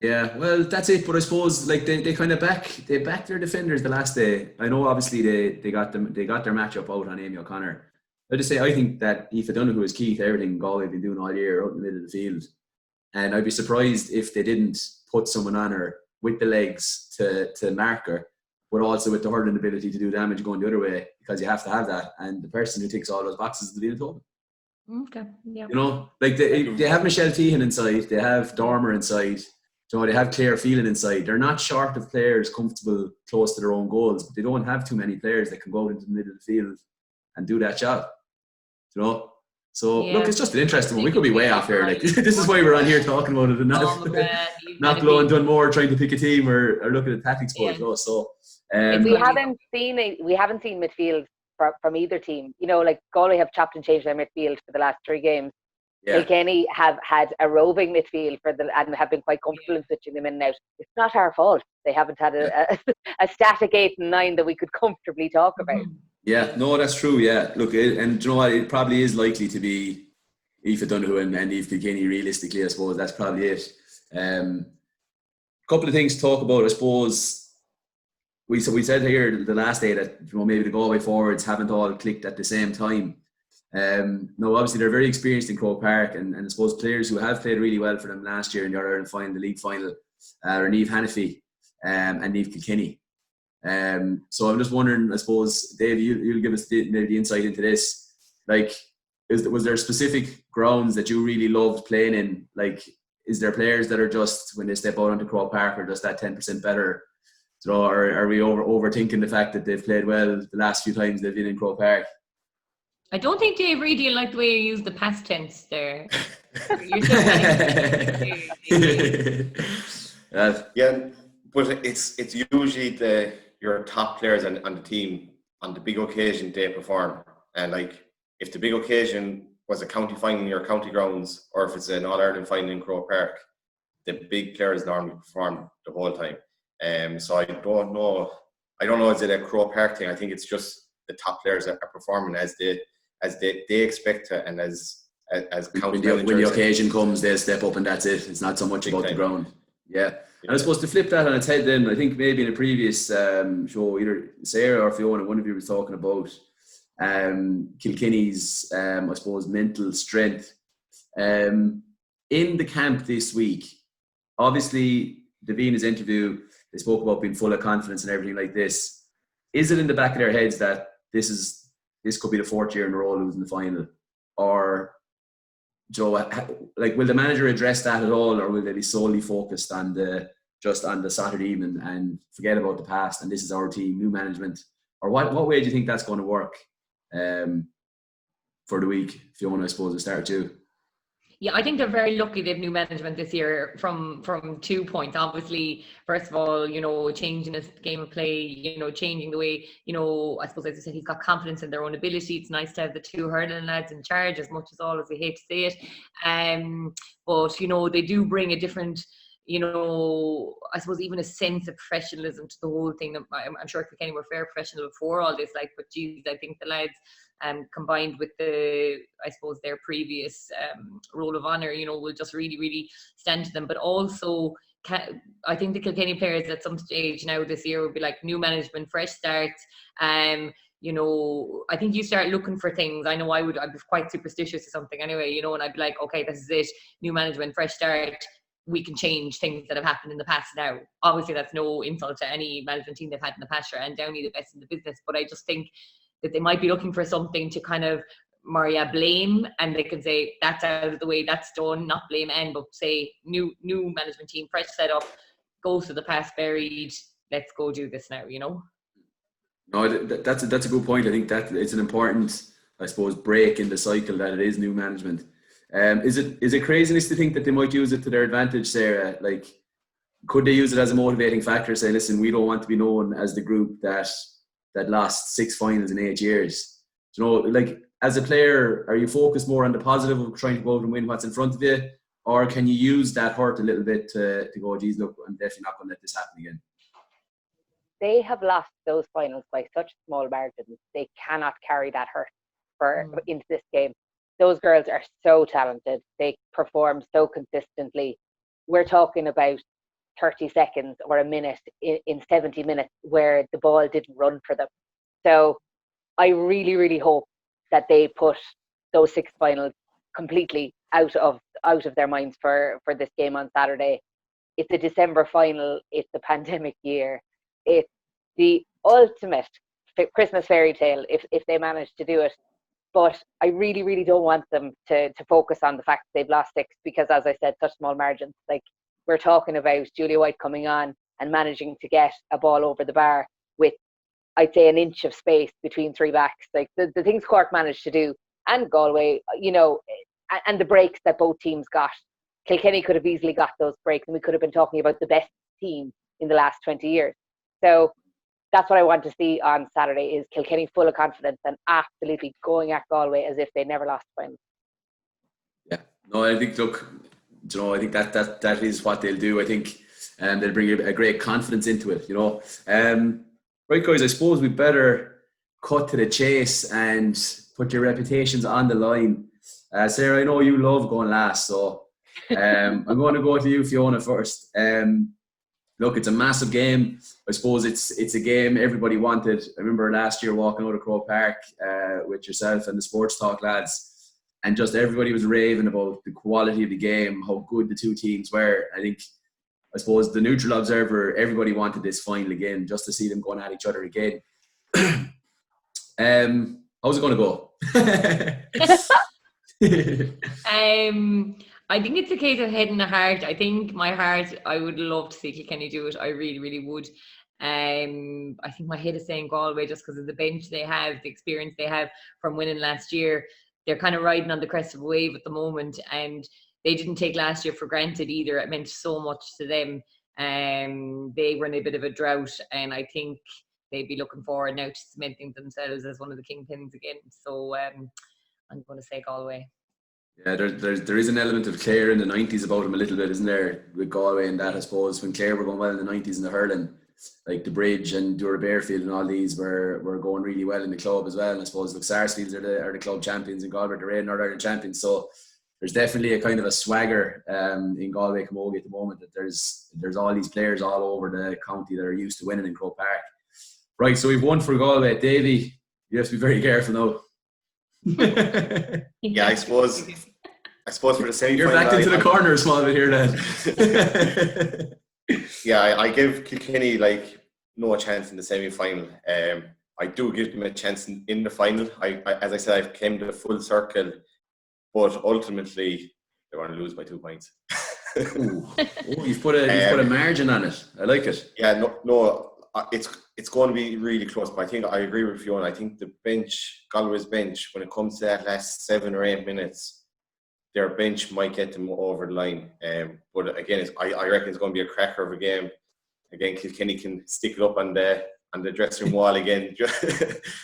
Speaker 1: Yeah, well, that's it. But I suppose like they kind of back their defenders the last day. I know obviously they got their matchup out on Amy O'Connor. I just say I think that Aoife Donoghue is key to everything Galway have been doing all year out in the middle of the field, and I'd be surprised if they didn't put someone on her with the legs to mark her, but also with the hurling ability to do damage going the other way, because you have to have that. And the person who ticks all those boxes is Davina Tobin.
Speaker 4: Okay, yeah.
Speaker 1: You know, like they have Michelle Tehan inside, they have Dormer inside. You know, they have Claire Phelan inside. They're not short of players comfortable close to their own goals, but they don't have too many players that can go out into the middle of the field and do that job. You know? So, look, it's just an interesting one. We could be way off here. Like, this is why we're on here talking about it and not blowing Dunmore trying to pick a team or looking at tactics boards. You know? So,
Speaker 3: we haven't seen midfield from either team. You know, like Galway have chopped and changed their midfield for the last 3 games. Yeah. Kilkenny have had a roving midfield and have been quite comfortable in switching them in and out. It's not our fault. They haven't had a static 8 and 9 that we could comfortably talk about.
Speaker 1: Yeah, no, that's true. Yeah, look, and you know what? It probably is likely to be Aoife Donoghue and Eve Kilkenny. Realistically, I suppose that's probably it. Couple of things to talk about. I suppose we said here the last day that, you know, maybe the Galway forwards haven't all clicked at the same time. No, obviously they're very experienced in Croker Park, and I suppose players who have played really well for them last year in the Ireland final, the league final, are Niamh Hannafy and Eve Kilkenny. So I'm just wondering, I suppose, Dave, you'll give us maybe the insight into this. Like, was there specific grounds that you really loved playing in? Like, is there players that are just, when they step out onto Croker Park, are just that 10% better? So, or are we overthinking the fact that they've played well the last few times they've been in Croker Park?
Speaker 4: I don't think Dave really liked the way you used the past tense there.
Speaker 2: Yeah, but it's usually your top players on the team on the big occasion they perform. And like, if the big occasion was a county final in your county grounds, or if it's an All-Ireland final in Croker Park, the big players normally perform the whole time. So I don't know is it a Croker Park thing. I think it's just the top players that are performing as they expect to, and as county
Speaker 1: when the occasion comes, they'll step up and that's it. It's not so much about the ground. Yeah. And I suppose to flip that on its head then, I think maybe in a previous show, either Sarah or Fiona, one of you was talking about Kilkenny's, I suppose, mental strength. In the camp this week, obviously, Davina's interview, they spoke about being full of confidence and everything like this. Is it in the back of their heads that this could be the 4th year in a row losing the final? Or, Joe, like, will the manager address that at all, or will they be solely focused on the Saturday evening and forget about the past and this is our team, new management? Or what way do you think that's going to work for the week? Fiona, I suppose, to start too.
Speaker 4: Yeah, I think they're very lucky they have new management this year from 2 points. Obviously, first of all, you know, changing his game of play, you know, changing the way, you know, I suppose, as I said, he's got confidence in their own ability. It's nice to have the 2 hurling lads in charge, as much as we hate to say it. But, you know, they do bring a different, you know, I suppose even a sense of professionalism to the whole thing. I'm sure Kilkenny were fair professional before all this, like, but geez, I think the lads, combined with I suppose their previous role of honour, you know, will just really, really stand to them. But also, I think the Kilkenny players at some stage now this year will be like, new management, fresh starts. You know, I think you start looking for things. I know I'd be quite superstitious or something anyway, you know, and I'd be like, okay, this is it, new management, fresh start. We can change things that have happened in the past now. Obviously, that's no insult to any management team they've had in the past, and Downey the best in the business. But I just think that they might be looking for something to kind of blame, and they can say that's out of the way, that's done, not blame N, but say new management team, fresh setup, goes to the past buried, let's go do this now, you know?
Speaker 1: No, that's a good point. I think that it's an important, I suppose, break in the cycle that it is new management. Is it craziness to think that they might use it to their advantage, Sarah? Like, could they use it as a motivating factor? Say, listen, we don't want to be known as the group that lost 6 finals in 8 years. You know, like, as a player, are you focused more on the positive of trying to go out and win what's in front of you? Or can you use that hurt a little bit to go, geez, look, I'm definitely not going to let this happen again?
Speaker 3: They have lost those finals by such small margins. They cannot carry that hurt into this game. Those girls are so talented. They perform so consistently. We're talking about 30 seconds or a minute in 70 minutes where the ball didn't run for them. So I really, really hope that they put those 6 finals completely out of their minds for this game on Saturday. It's a December final. It's a pandemic year. It's the ultimate Christmas fairy tale if they manage to do it. But I really, really don't want them to focus on the fact that they've lost 6 because, as I said, such small margins. Like, we're talking about Julia White coming on and managing to get a ball over the bar with, I'd say, an inch of space between 3 backs. Like, the things Cork managed to do, and Galway, you know, and the breaks that both teams got. Kilkenny could have easily got those breaks, and we could have been talking about the best team in the last 20 years. So that's what I want to see on Saturday, is Kilkenny full of confidence and absolutely going at Galway as if they never lost the final.
Speaker 1: Yeah, no, I think, look, you know, I think that is what they'll do. I think they'll bring a great confidence into it, you know. Right, guys, I suppose we better cut to the chase and put your reputations on the line. Sarah, I know you love going last, so I'm going to go to you, Fiona, first. Look, it's a massive game. I suppose it's a game everybody wanted. I remember last year walking out of Croker Park with yourself and the Sports Talk lads, and just everybody was raving about the quality of the game, how good the 2 teams were. I suppose the neutral observer, everybody wanted this final again, just to see them going at each other again. How's it going to go?
Speaker 4: I think it's a case of head and a heart. I think my heart, I would love to see Kilkenny do it. I really, really would. I think my head is saying Galway just because of the bench they have, the experience they have from winning last year. They're kind of riding on the crest of a wave at the moment, and they didn't take last year for granted either. It meant so much to them. They were in a bit of a drought, and I think they'd be looking forward now to cementing themselves as one of the kingpins again. So I'm going to say Galway.
Speaker 1: Yeah, there is an element of Clare in the 90s about them a little bit, isn't there, with Galway and that, I suppose. When Clare were going well in the 90s in the hurling, like the Bridge and Dura Bearfield and all these were going really well in the club as well. And I suppose, look, Sarsfields are the club champions and Galway are the Northern Ireland champions. So there's definitely a kind of a swagger in Galway camogie at the moment, that there's all these players all over the county that are used to winning in Croker Park. Right, so we've won for Galway. Davy, you have to be very careful now.
Speaker 2: Yeah, I suppose for the semi-final,
Speaker 1: you're backed into the corner a small bit here then.
Speaker 2: Yeah, I give Kilkenny no chance in the semi-final. I do give them a chance in the final. As I said, I've came to the full circle, but ultimately they want to lose by 2 points.
Speaker 1: You've put a margin on it. I like it.
Speaker 2: Yeah, no. It's going to be really close, but I think I agree with Fiona. I think the bench, Galway's bench, when it comes to that last 7 or 8 minutes, their bench might get them over the line. But again, I reckon it's going to be a cracker of a game. Again, Kilkenny can stick it up on the dressing room wall again.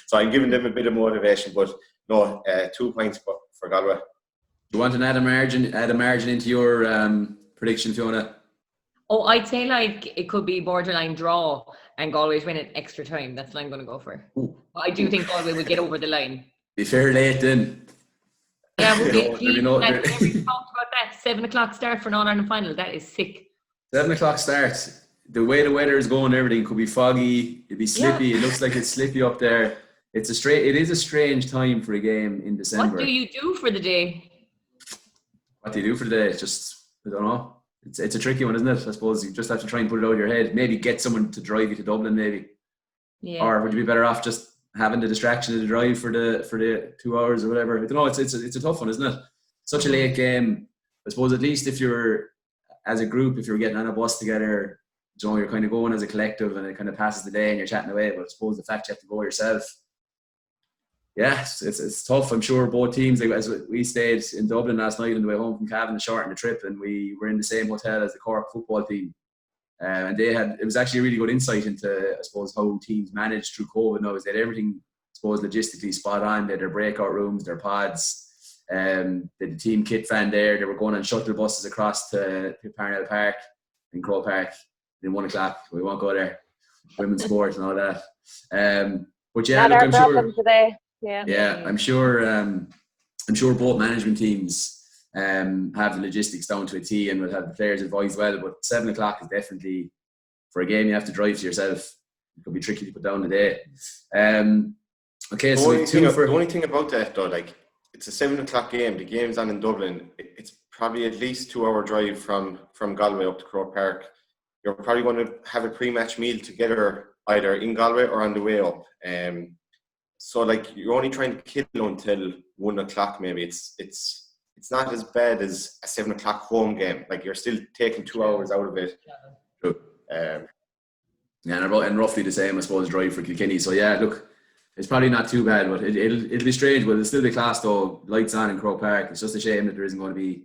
Speaker 2: So I'm giving them a bit of motivation. But no, 2 points for Galway.
Speaker 1: Do you want to add a margin into your prediction, Fiona?
Speaker 4: Oh, I'd say it could be borderline draw and Galway's win in extra time. That's what I'm going to go for. I do think Galway will get over the line.
Speaker 1: Be fair late then.
Speaker 4: Yeah, we'll be we talked about that. 7 o'clock start for an All-Ireland final. That is sick.
Speaker 1: 7 o'clock start. The way the weather is going, everything could be foggy. It'd be slippy. Yeah. It looks like it's slippy up there. It is a strange time for a game in December.
Speaker 4: What do you do for the day?
Speaker 1: What do you do for the day? It's just, I don't know. It's a tricky one, isn't it? I suppose you just have to try and put it out of your head. Maybe get someone to drive you to Dublin, maybe. Yeah. Or would you be better off just having the distraction of the drive for the 2 hours or whatever? I don't know. It's a tough one, isn't it? Such a late game. I suppose at least if you're, as a group, if you're getting on a bus together, you know, you're kind of going as a collective and it kind of passes the day and you're chatting away. But I suppose the fact you have to go yourself, yeah, it's tough. I'm sure both teams, as we stayed in Dublin last night on the way home from Cavan to shorten the trip, and we were in the same hotel as the Cork football team. And it was actually a really good insight into, I suppose, how teams managed through COVID now, is they had everything suppose, logistically spot on. They had their breakout rooms, their pods. They had the team kit van there. They were going on shuttle buses across to Parnell Park in Crow Park. Then 1 o'clock, we won't go there. Women's sport and all that. But yeah,
Speaker 3: Not
Speaker 1: look,
Speaker 3: our
Speaker 1: I'm
Speaker 3: problem
Speaker 1: sure.
Speaker 3: today.
Speaker 1: Yeah, I'm sure both management teams have the logistics down to a T and will have the players advised well. But 7 o'clock is definitely, for a game you have to drive to yourself. It could be tricky to put down the day. Okay, so
Speaker 2: the only thing about that though, like, it's a 7 o'clock game. The game's on in Dublin. It's probably at least 2 hour drive from Galway up to Croker Park. You're probably going to have a pre-match meal together either in Galway or on the way up. So like, you're only trying to kill until 1 o'clock maybe. It's not as bad as a 7 o'clock home game. Like, you're still taking 2 hours out of it.
Speaker 1: And roughly the same, I suppose, drive for Kilkenny. So yeah, look, it's probably not too bad, but it'll be strange. But it'll still be class though. Lights on in Croker Park. It's just a shame that there isn't going to be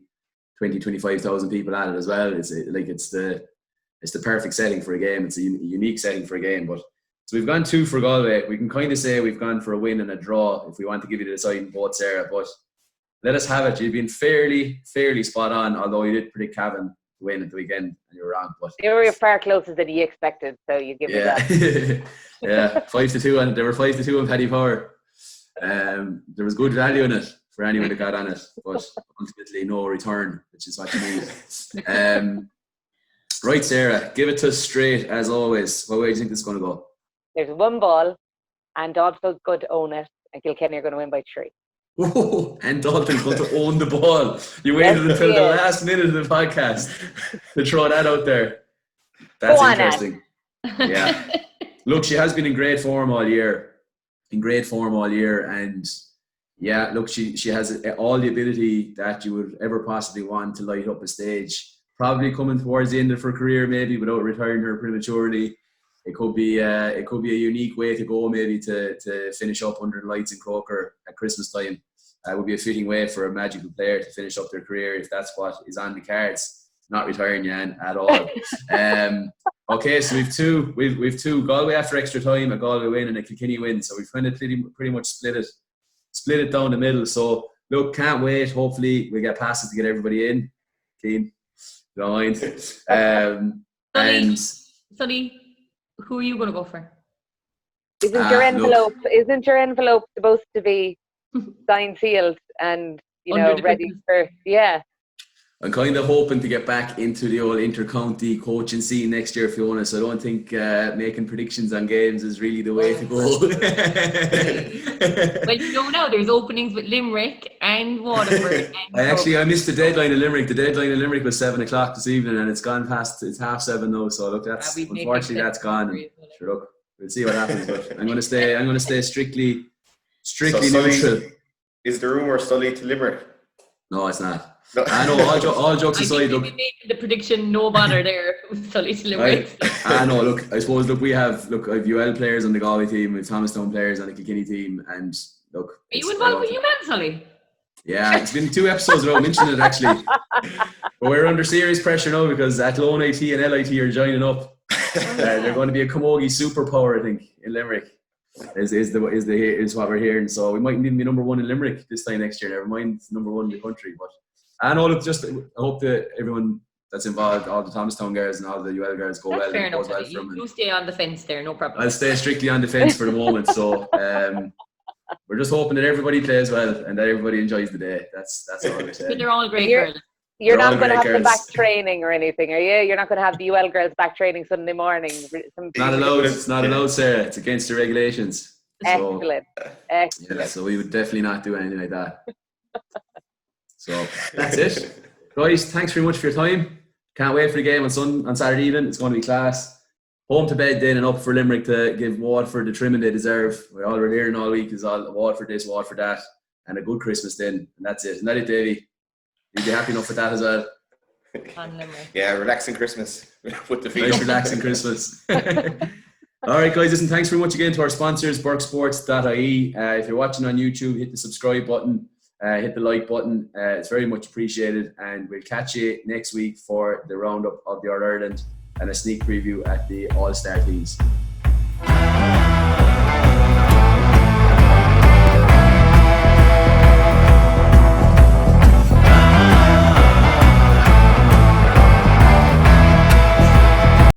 Speaker 1: 25,000 people at it as well. It's the perfect setting for a game. It's a unique setting for a game. But so we've gone 2 for Galway. We can kind of say we've gone for a win and a draw if we want to give you the deciding vote, Sarah. But let us have it. You've been fairly spot on, although you did predict Cavan to win at the weekend and you were wrong. But
Speaker 3: you were far closer than you expected, so you give me that.
Speaker 1: Yeah, 5-2, and they were 5-2 on Paddy Power. There was good value in it for anyone that got on it, but ultimately no return, which is what you need. Right, Sarah, give it to us straight as always. What way do you think this is going to go?
Speaker 3: There's 1 ball, and Dalton's going to own it, and Kilkenny are going to win by 3.
Speaker 1: Oh, and Dalton's going to own the ball. You waited until the last minute of the podcast to throw that out there. That's interesting. Yeah. Look, she has been in great form all year. And yeah, look, she has all the ability that you would ever possibly want to light up a stage. Probably coming towards the end of her career, maybe, without retiring her prematurely. It could be a unique way to go, maybe to finish up under the lights in Croker at Christmas time. It would be a fitting way for a magical player to finish up their career if that's what is on the cards. Not retiring, Jan, at all. Okay, so we've two Galway after extra time, a Galway win and a Kilkenny win. So we've kind of pretty much split it down the middle. So look, can't wait. Hopefully we get passes to get everybody in. Keen. Don't mind. And
Speaker 4: Sonny, who are you going to go for?
Speaker 3: Isn't your envelope supposed to be signed, sealed, and ready for? Yeah.
Speaker 1: I'm kind of hoping to get back into the old inter-county coaching scene next year, Fiona. So I don't think making predictions on games is really the way to go.
Speaker 4: Well, now there's openings with Limerick and Waterford.
Speaker 1: I missed the deadline in Limerick. The deadline in Limerick was 7 o'clock this evening, and it's gone past. It's 7:30 now. So look, unfortunately that's gone. And sure, look, we'll see what happens. But I'm going to stay strictly neutral.
Speaker 2: Is the rumour Sully to Limerick?
Speaker 1: No, it's not. No. I know, all jokes aside, look.
Speaker 4: Making the prediction, no bother there. Sully to Limerick.
Speaker 1: I know, look, I suppose, we have UL players on the Galway team, we have Thomastown players on the Kilkenny team, and look.
Speaker 4: Are you involved with UL, Sully?
Speaker 1: Yeah, it's been 2 episodes without mentioning it, actually. But we're under serious pressure now because Athlone IT and LIT are joining up. They're going to be a camogie superpower, I think, in Limerick. Is what we're hearing. So we might even be number 1 in Limerick this time next year. Never mind number 1 in the country. But I know, look, I hope that everyone that's involved, all the Thomastown girls and all the UL girls go
Speaker 4: that's
Speaker 1: well.
Speaker 4: Fair enough. Well you stay on the fence there, no problem.
Speaker 1: I'll stay strictly on the fence for the moment. So we're just hoping that everybody plays well and that everybody enjoys the day. That's all we're saying.
Speaker 4: They're all great girls.
Speaker 3: You're not going to have the back training or anything, are you? You're not going to have the UL girls back training Sunday morning?
Speaker 1: Not allowed. It's not allowed, Sarah. It's against the regulations.
Speaker 3: Excellent.
Speaker 1: Yeah, so we would definitely not do anything like that. So that's it. Guys, thanks very much for your time. Can't wait for the game on Saturday evening. It's going to be class. Home to bed then and up for Limerick to give Waterford the trimming they deserve. All we're hearing all week is all Waterford this, Waterford that, and a good Christmas then. And that's it. Isn't that it, Davey? You'd be happy enough with that as well.
Speaker 2: Yeah, relaxing Christmas with the feet.
Speaker 1: Nice relaxing Christmas. All right, guys, listen, thanks very much again to our sponsors, BourkeSports.ie. If you're watching on YouTube, hit the subscribe button, hit the like button. It's very much appreciated. And we'll catch you next week for the roundup of the All-Ireland and a sneak preview at the All-Star teams.